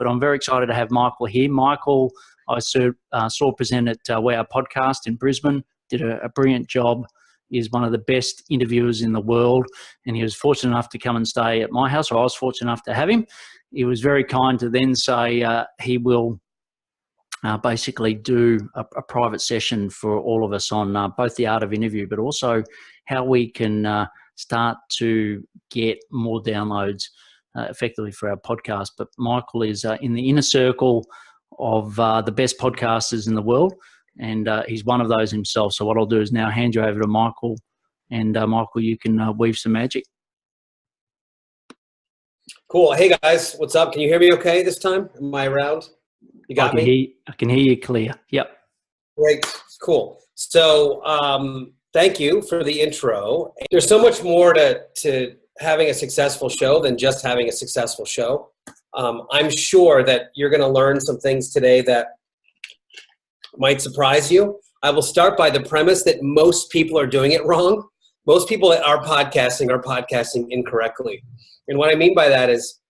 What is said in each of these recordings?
but I'm very excited to have Michael here. Michael, I saw present at WOW Podcast in Brisbane, did a brilliant job. He's one of the best interviewers in the world, and he was fortunate enough to come and stay at my house, or I was fortunate enough to have him. He was very kind to then say he will basically do a private session for all of us on both the art of interview, but also how we can start to get more downloads effectively for our podcast. But Michael is in the inner circle of the best podcasters in the world, and he's one of those himself. So what I'll do is now hand you over to Michael, and Michael, you can weave some magic. Cool. Hey guys, what's up? Can you hear me okay this time? Am I around? You got me? I can hear you clear. Yep. Great. Cool. So thank you for the intro. There's so much more to having a successful show than just having a successful show. I'm sure that you're going to learn some things today that might surprise you. I will start by the premise that most people are doing it wrong. Most people that are podcasting incorrectly. And what I mean by that is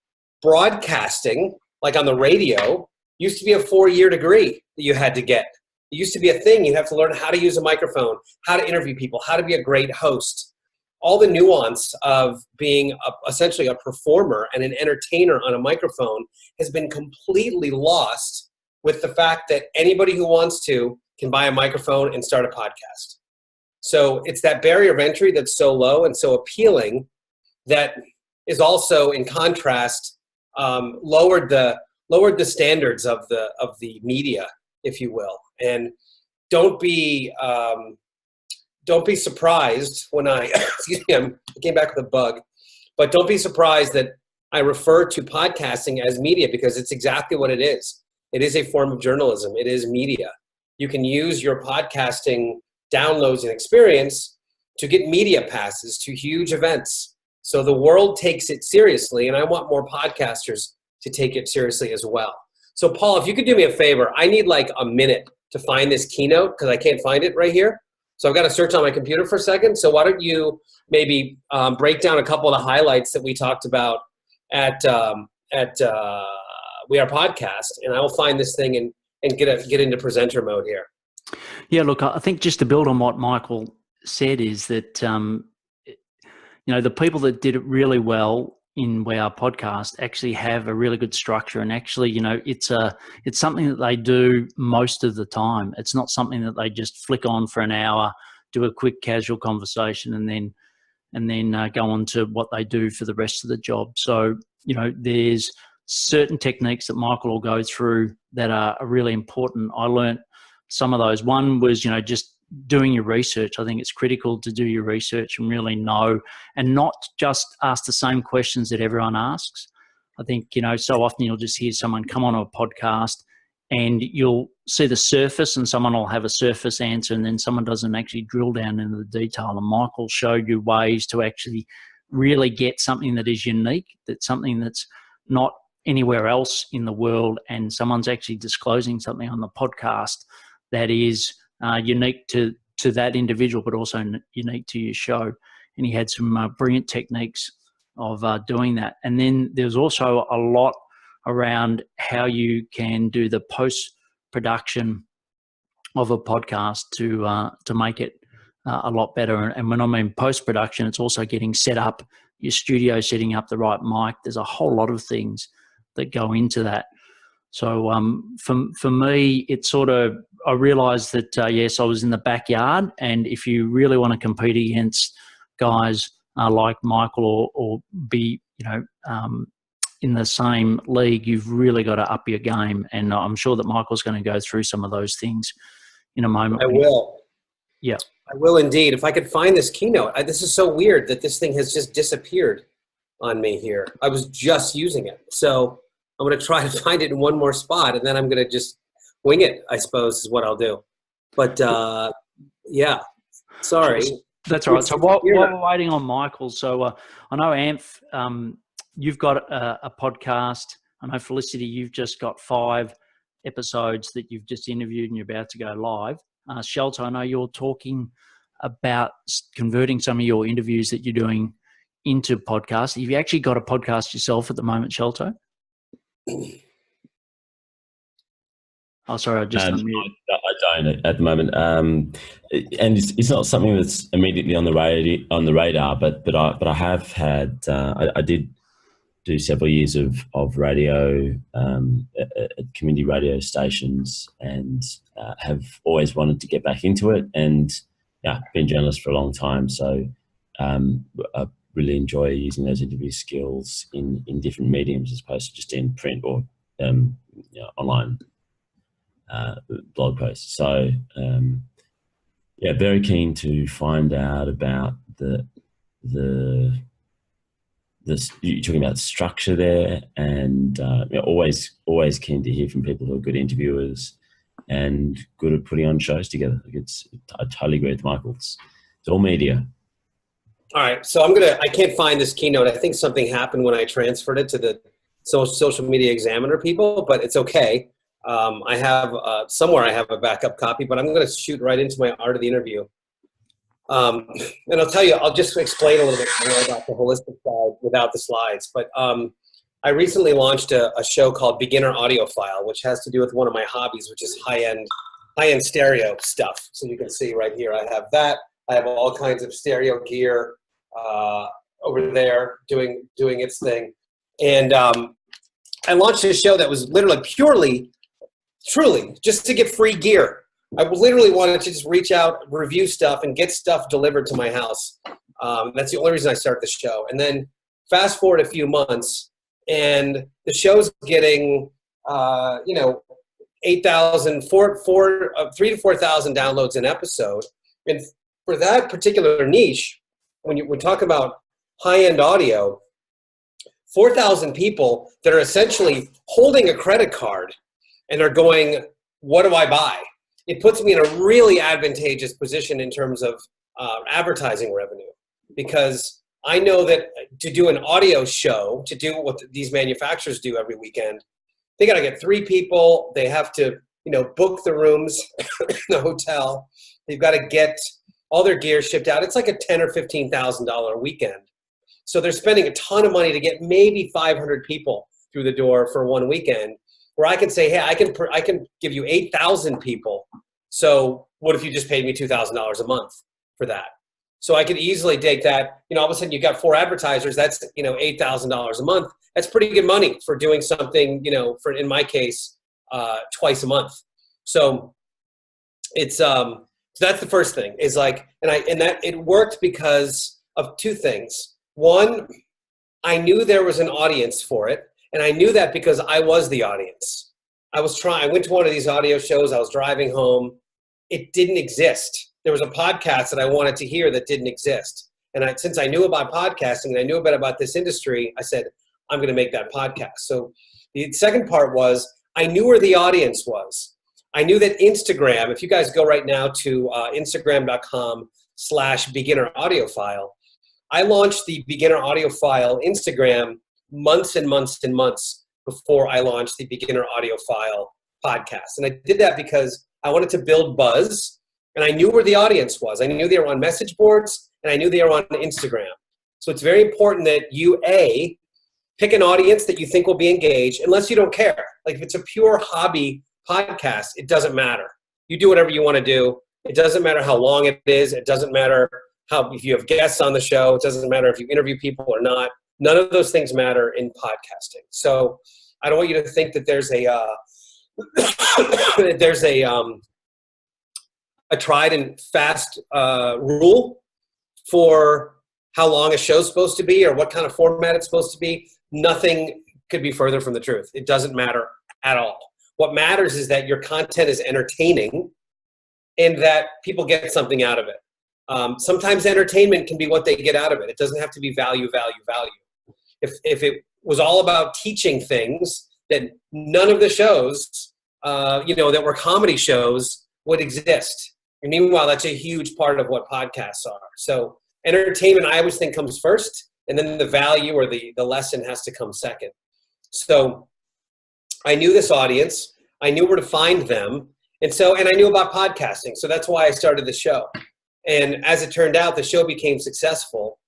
broadcasting, like on the radio, used to be a 4-year degree that you had to get. It used to be a thing. You have to learn how to use a microphone, how to interview people, how to be a great host. All the nuance of being essentially a performer and an entertainer on a microphone has been completely lost with the fact that anybody who wants to can buy a microphone and start a podcast. So it's that barrier of entry that's so low and so appealing that is also, in contrast, lowered the standards of the media, if you will. And don't be surprised when I excuse me, I came back with a bug, but don't be surprised that I refer to podcasting as media, because it's exactly what it is. It is a form of journalism. It is media. You can use your podcasting downloads and experience to get media passes to huge events. So the world takes it seriously, and I want more podcasters to take it seriously as well. So Paul, if you could do me a favor, I need like a minute to find this keynote because I can't find it right here. So I've got to search on my computer for a second. So why don't you maybe break down a couple of the highlights that we talked about at We Are Podcast, and I will find this thing and get into presenter mode here. Yeah, look, I think just to build on what Michael said is that, the people that did it really well in We Are Podcast actually have a really good structure, and actually, it's something that they do most of the time. It's not something that they just flick on for an hour, do a quick casual conversation, and then go on to what they do for the rest of the job. So, there's certain techniques that Michael will go through that are really important. I learned some of those. One was, just doing your research. I think it's critical to do your research and really know, and not just ask the same questions that everyone asks. I think, so often you'll just hear someone come on a podcast and you'll see the surface, and someone will have a surface answer, and then someone doesn't actually drill down into the detail. And Michael showed you ways to actually really get something that is unique, that's something that's not anywhere else in the world, and someone's actually disclosing something on the podcast that is unique to that individual, but also unique to your show. And he had some brilliant techniques of doing that. And then there's also a lot around how you can do the post-production of a podcast to make it a lot better. And when I mean post-production, it's also getting set up, your studio, setting up the right mic. There's a whole lot of things that go into that. So for me, it's sort of, I realised that, yes, I was in the backyard, and if you really want to compete against guys like Michael or be, in the same league, you've really got to up your game. And I'm sure that Michael's going to go through some of those things in a moment. I will. Yeah. I will indeed. If I could find this keynote. This is so weird that this thing has just disappeared on me here. I was just using it. So I'm going to try to find it in one more spot, and then I'm going to just wing it, I suppose, is what I'll do. But, yeah, sorry. That's all right. So while we're waiting on Michael, so I know, Amph, you've got a podcast. I know, Felicity, you've just got 5 episodes that you've just interviewed and you're about to go live. Shelter, I know you're talking about converting some of your interviews that you're doing into podcasts. Have you actually got a podcast yourself at the moment, Shelter? Oh, sorry, I just unmuted. I don't at the moment, and it's not something that's immediately on the radar. But I have had I did do several years of radio at community radio stations, and have always wanted to get back into it. And yeah, been a journalist for a long time, so I really enjoy using those interview skills in different mediums as opposed to just in print or online blog posts. So yeah, very keen to find out about the you're talking about structure there, and always keen to hear from people who are good interviewers and good at putting on shows together. I totally agree with Michael. It's all media. All right, so I can't find this keynote. I think something happened when I transferred it to the Social Media Examiner people, but it's okay. I have somewhere I have a backup copy, but I'm going to shoot right into my art of the interview. And I'll tell you, I'll just explain a little bit more about the holistic side without the slides. But I recently launched a show called Beginner Audiophile, which has to do with one of my hobbies, which is high-end stereo stuff. So you can see right here, I have that. I have all kinds of stereo gear over there doing its thing. And I launched a show that was literally truly just to get free gear. I literally wanted to just reach out, review stuff, and get stuff delivered to my house. That's the only reason I started the show. And then fast forward a few months, and the show's getting 3,000 to 4,000 downloads an episode. And for that particular niche, when we talk about high-end audio, 4,000 people that are essentially holding a credit card and are going, what do I buy? It puts me in a really advantageous position in terms of advertising revenue, because I know that to do an audio show, to do what these manufacturers do every weekend, they got to get 3 people. They have to, book the rooms in the hotel. They've got to get all their gear shipped out. It's like a $10,000 or $15,000 weekend. So they're spending a ton of money to get maybe 500 people through the door for one weekend, where I can say, hey, I can give you 8,000 people. So what if you just paid me $2,000 a month for that? So I could easily take that, all of a sudden you got 4 advertisers, that's, $8,000 a month. That's pretty good money for doing something, for, in my case, twice a month. So it's, so that's the first thing is like, and that it worked because of 2 things. One, I knew there was an audience for it. And I knew that because I was the audience. I went to one of these audio shows. I was driving home. It didn't exist. There was a podcast that I wanted to hear that didn't exist. And since I knew about podcasting and I knew a bit about this industry, I said, I'm going to make that podcast. So the second part was I knew where the audience was. I knew that Instagram, if you guys go right now to Instagram.com/beginner audiophile, I launched the Beginner Audiophile Instagram months and months and months before I launched the Beginner Audiophile podcast. And I did that because I wanted to build buzz, and I knew where the audience was. I knew they were on message boards, and I knew they were on Instagram. So it's very important that you, A, pick an audience that you think will be engaged, unless you don't care. Like if it's a pure hobby podcast, it doesn't matter. You do whatever you want to do. It doesn't matter how long it is. It doesn't matter if you have guests on the show. It doesn't matter if you interview people or not. None of those things matter in podcasting. So I don't want you to think that there's a tried and fast rule for how long a show's supposed to be or what kind of format it's supposed to be. Nothing could be further from the truth. It doesn't matter at all. What matters is that your content is entertaining and that people get something out of it. Sometimes entertainment can be what they get out of it. It doesn't have to be value. If it was all about teaching things, then none of the shows, that were comedy shows would exist. And meanwhile, that's a huge part of what podcasts are. So entertainment, I always think, comes first, and then the value or the lesson has to come second. So I knew this audience. I knew where to find them. And I knew about podcasting. So that's why I started the show. And as it turned out, the show became successful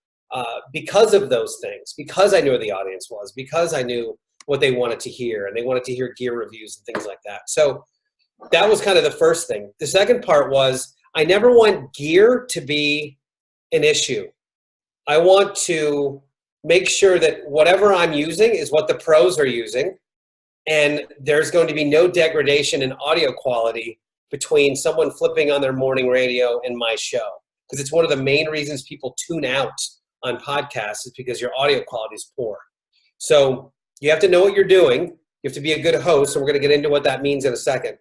because of those things, because I knew where the audience was, because I knew what they wanted to hear, and they wanted to hear gear reviews and things like that. So that was kind of the first thing. The second part was I never want gear to be an issue. I want to make sure that whatever I'm using is what the pros are using, and there's going to be no degradation in audio quality between someone flipping on their morning radio and my show. Because it's one of the main reasons people tune out on podcasts is because your audio quality is poor. So you have to know what you're doing. You have to be a good host, and we're going to get into what that means in a second.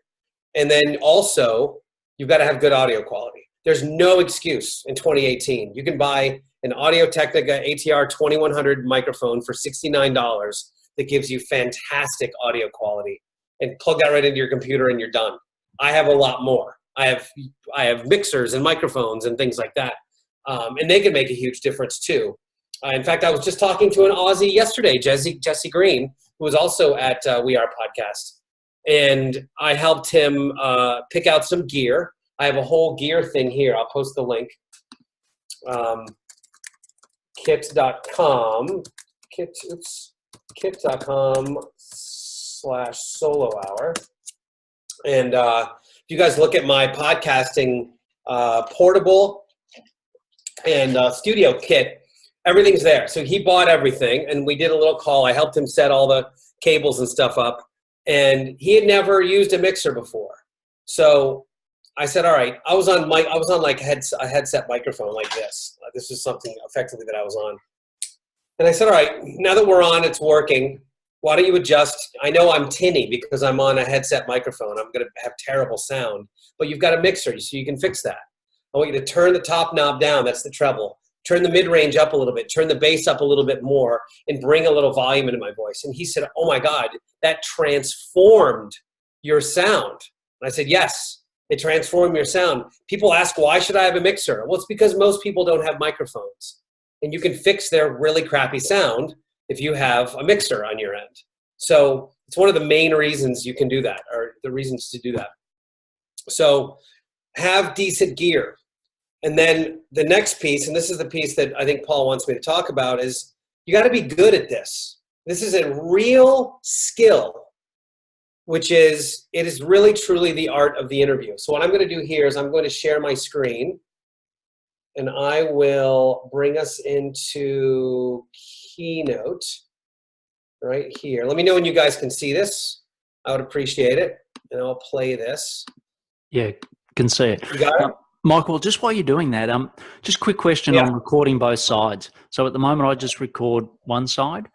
And then also, you've got to have good audio quality. There's no excuse in 2018. You can buy an Audio-Technica ATR 2100 microphone for $69 that gives you fantastic audio quality, and plug that right into your computer and you're done. I have a lot more. I have mixers and microphones and things like that, and they can make a huge difference too. In fact, I was just talking to an Aussie yesterday, Jesse Green, who was also at We Are Podcast, and I helped him pick out some gear. I have a whole gear thing here. I'll post the link. Kit.com, kit.com/solo hour. And if you guys look at my podcasting portable and studio kit, everything's there. So he bought everything, and we did a little call. I helped him set all the cables and stuff up, and he had never used a mixer before. So I said, all right, I was on like a headset microphone like this. This is something effectively that I was on. And I said, all right, now that we're on, it's working. Why don't you adjust? I know I'm tinny because I'm on a headset microphone. I'm going to have terrible sound, but you've got a mixer, so you can fix that. I want you to turn the top knob down. That's the treble. Turn the mid-range up a little bit. Turn the bass up a little bit more and bring a little volume into my voice. And he said, oh my God, that transformed your sound. And I said, yes. It transformed your sound. People ask, why should I have a mixer? Well, it's because most people don't have microphones. And you can fix their really crappy sound if you have a mixer on your end. So it's one of the main reasons you can do that, or the reasons to do that. So have decent gear. And then the next piece, and this is the piece that I think Paul wants me to talk about, is you got to be good at this. This is a real skill, which is, it is really truly the art of the interview. So what I'm going to do here is I'm going to share my screen, and I will bring us into Keynote right here. Let me know when you guys can see this. I would appreciate it. And I'll play this. Yeah, can see it. You got it? Michael, just while you're doing that, just quick question on recording both sides. So at the moment, I just record one side.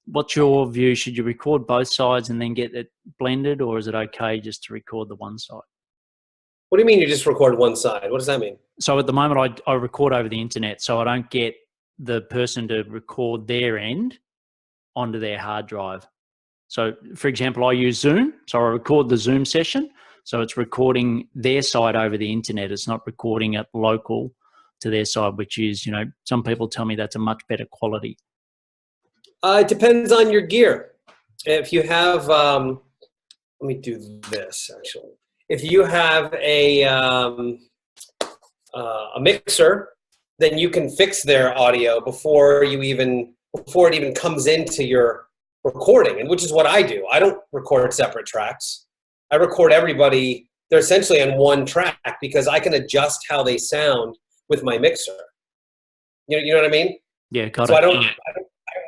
What's your view? Should you record both sides and then get it blended, or is it okay just to record the one side? What do you mean you just record one side? What does that mean? So at the moment, I record over the internet, so I don't get the person to record their end onto their hard drive. So, for example, I use Zoom, so I record the Zoom session, so it's recording their side over the internet. It's not recording it local to their side, which is, some people tell me that's a much better quality. It depends on your gear. If you have, let me do this actually. If you have a mixer, then you can fix their audio before it even comes into your recording, and which is what I do. I don't record separate tracks. I record everybody. They're essentially on one track because I can adjust how they sound with my mixer. You know what I mean? Yeah, got it. So I don't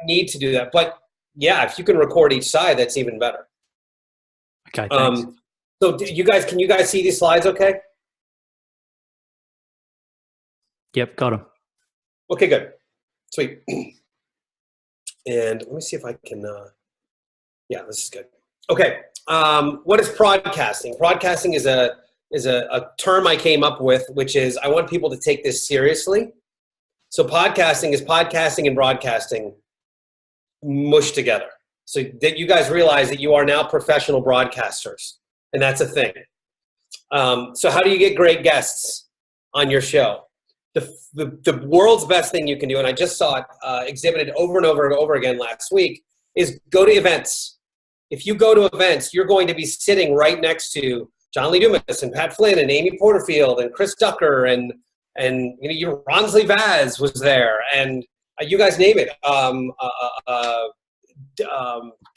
need to do that. But yeah, if you can record each side, that's even better. Okay, thanks. So can you guys see these slides okay? Yep, got them. Okay, good. Sweet. And let me see if I can, yeah, this is good. Okay, what is broadcasting? Broadcasting is a term I came up with, which is I want people to take this seriously. So podcasting is podcasting and broadcasting mushed together. So that you guys realize that you are now professional broadcasters, and that's a thing. So how do you get great guests on your show? The world's best thing you can do, and I just saw it exhibited over and over and over again last week, is go to events. If you go to events, you're going to be sitting right next to John Lee Dumas and Pat Flynn and Amy Porterfield and Chris Ducker and Ronsley Vaz was there, and you guys name it.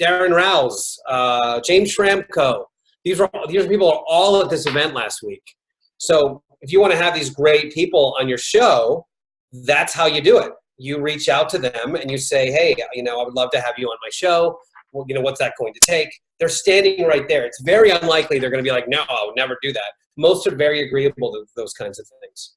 Darren Rouse, James Schramko. These are people are all at this event last week. So if you want to have these great people on your show, that's how you do it. You reach out to them and you say, hey, I would love to have you on my show. Well, what's that going to take? They're standing right there. It's very unlikely they're going to be like, no, I would never do that. Most are very agreeable to those kinds of things.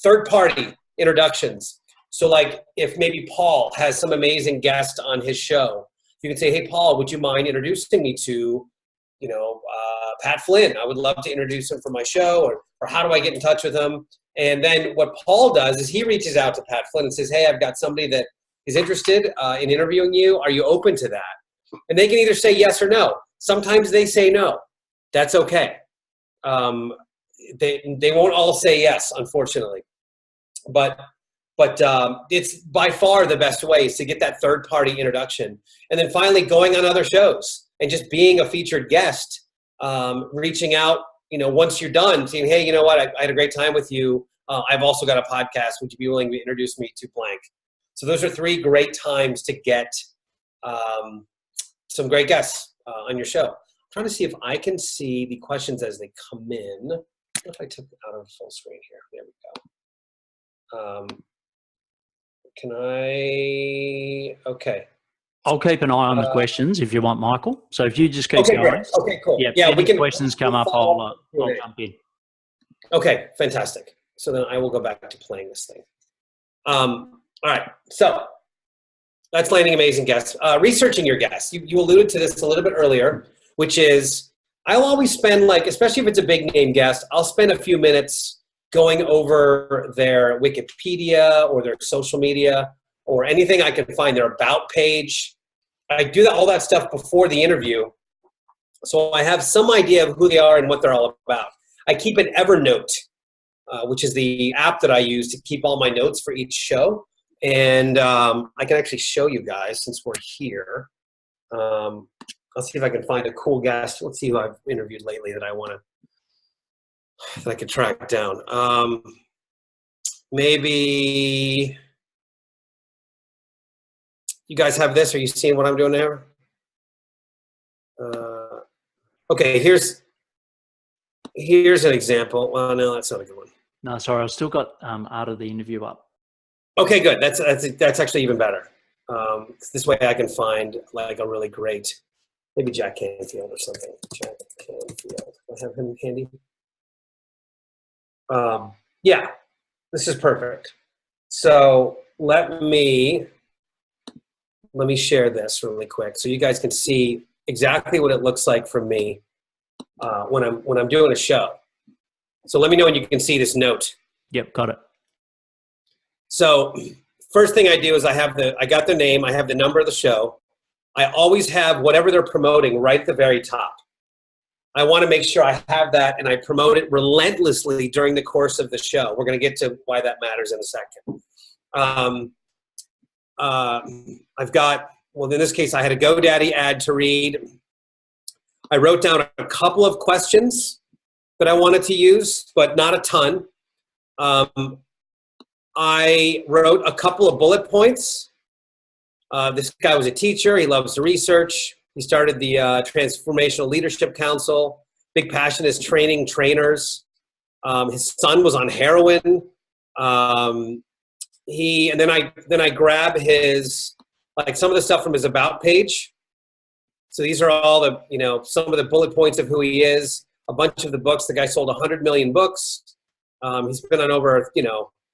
Third-party introductions. So like if maybe Paul has some amazing guest on his show, you can say, hey, Paul, would you mind introducing me to, Pat Flynn? I would love to introduce him for my show, or how do I get in touch with him? And then what Paul does is he reaches out to Pat Flynn and says, hey, I've got somebody that is interested in interviewing you. Are you open to that? And they can either say yes or no. Sometimes they say no. That's okay. They won't all say yes, unfortunately. But it's by far the best way is to get that third-party introduction. And then finally going on other shows and just being a featured guest, reaching out, once you're done, saying, hey, you know what, I had a great time with you. I've also got a podcast. Would you be willing to introduce me to blank? So those are 3 great times to get some great guests on your show. I'm trying to see if I can see the questions as they come in. What if I took it out of full screen here? There we go. Can I? Okay. I'll keep an eye on the questions if you want, Michael. So if you just keep going. Great. Okay, cool. Yeah, we can. Questions come up, I'll jump in. Okay, fantastic. So then I will go back to playing this thing. All right. So that's landing amazing guests. Researching your guests. You alluded to this a little bit earlier, which is I'll always spend especially if it's a big name guest, I'll spend a few minutes going over their Wikipedia or their social media or anything I can find, their about page. I do all that stuff before the interview, so I have some idea of who they are and what they're all about. I keep an Evernote, which is the app that I use to keep all my notes for each show. And I can actually show you guys since we're here. I'll see if I can find a cool guest. Let's see who I've interviewed lately that I could track down. Maybe you guys have this. Are you seeing what I'm doing there? Okay, here's an example. Well, no, that's not a good one. No, sorry, I've still got Art of the Interview up. Okay, good. That's actually even better. This way I can find a really great, maybe Jack Canfield or something. Jack Canfield. I have him handy. Yeah, this is perfect. So let me share this really quick so you guys can see exactly what it looks like for me when I'm doing a show. So let me know when you can see this note. Yep, got it. So first thing I do is I got their name, I have the number of the show. I always have whatever they're promoting right at the very top. I want to make sure I have that and I promote it relentlessly during the course of the show. We're going to get to why that matters in a second. I've got, well, in this case, I had a GoDaddy ad to read. I wrote down a couple of questions that I wanted to use, but not a ton. I wrote a couple of bullet points. This guy was a teacher. He loves to research. He started the Transformational Leadership Council. Big passion is training trainers. His son was on heroin. And then I grab his, some of the stuff from his about page. So these are all the, some of the bullet points of who he is. A bunch of the books. The guy sold 100 million books. He's been on over,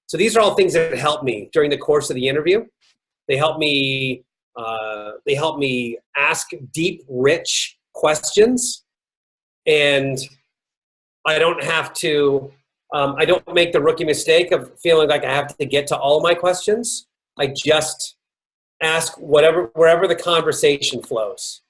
So these are all things that help me during the course of the interview. They help me ask deep, rich questions, and I don't have to. I don't make the rookie mistake of feeling like I have to get to all of my questions. I just ask wherever the conversation flows.